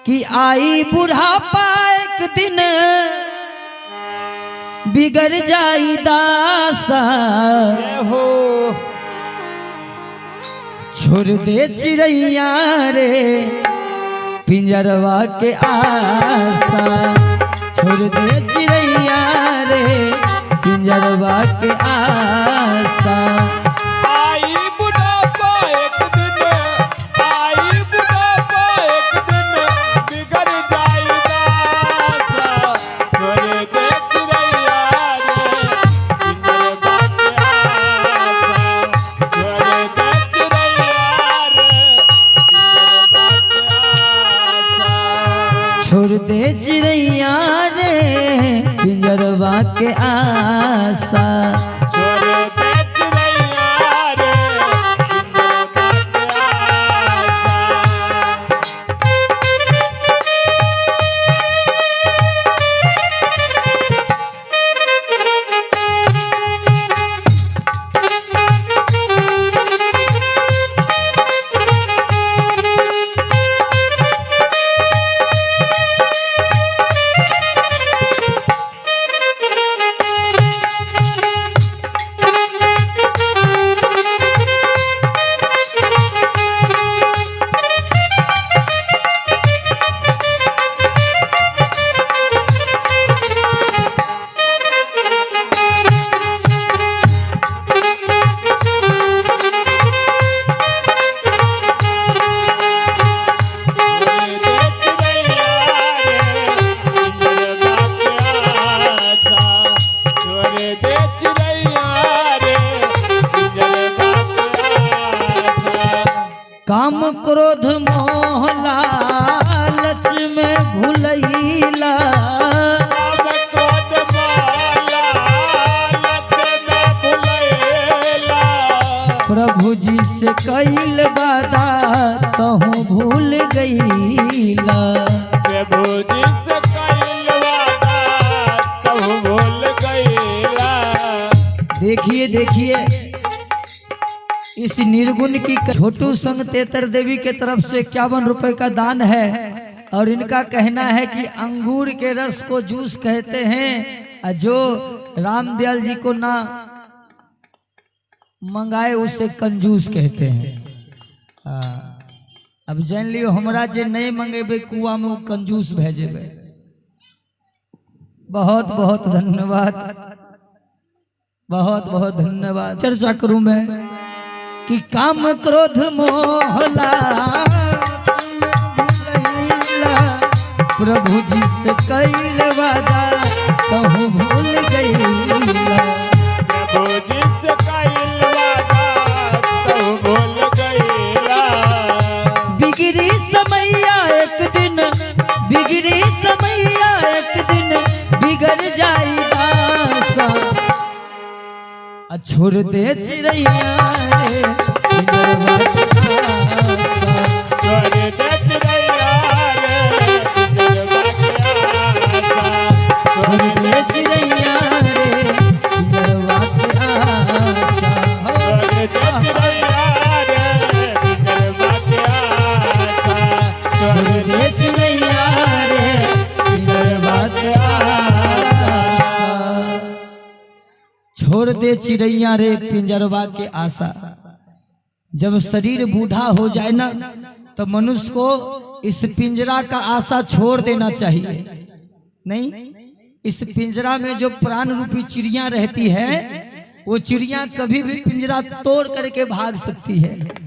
कि आई बुढ़ापा एक दिन बिगड़ जाई दासा हो छोड़ दे चिड़ैया रे पिंजरवा के आशा छोड़ दे चिड़ैया रे पिंजरवा के आशा आई बुढ़ापा एक दिन बिगड़ जाएगा छोड़ दे चिड़ैया रे पिंजरवा के आशा छोड़ दे चिड़ैया रे छोड़ दे चिड़ैया रे पिंजरवा के आशा छोड़ दे चिड़ैया रे काम क्रोध मोह लालच में भूलैला प्रभु जी से कैल वादा तहु भूल गईला प्रभु जी से कैल वादा तहु भूल गईला। देखिए देखिए इस निर्गुण की छोटू संग तेतर देवी के तरफ से 51 रुपए का दान है और इनका कहना है कि अंगूर के रस को जूस कहते हैं, जो रामदयाल जी को ना मंगाए उसे कंजूस कहते हैं। अब जान लियो हमरा जे नहीं मंगेबे कुआ में वो कंजूस भेजेबे। बहुत बहुत धन्यवाद, बहुत बहुत धन्यवाद। चर्चा करूं मैं कि काम क्रोध मोह लालच में भूलैला प्रभु जी से कैल वादा कहूँ भूल गईला प्रभु जी से कैल वादा तहु भूल गईला। बिगड़ी समैया एक दिन बिगड़ी समैया एक दिन बिगड़ जाई दासा छोड़ दे चिड़ैया रे पिंजरवा के आशा छोड़ दे चिड़ैया रे पिंजरवा के आशा छोड़ दे चिड़ैया रे पिंजरवा के आशा छोड़ दे चिड़ैया रे पिंजरवा के आशा छोड़ दे चिड़ैया रे पिंजरवा के आशा छोड़ दे चिड़ैया रे पिंजरवा के आशा। जब शरीर बूढ़ा हो जाए ना तो मनुष्य को इस पिंजरा का आशा छोड़ देना चाहिए। नहीं, इस पिंजरा में जो प्राण रूपी चिड़िया रहती है वो चिड़िया कभी भी पिंजरा तोड़ करके भाग सकती है।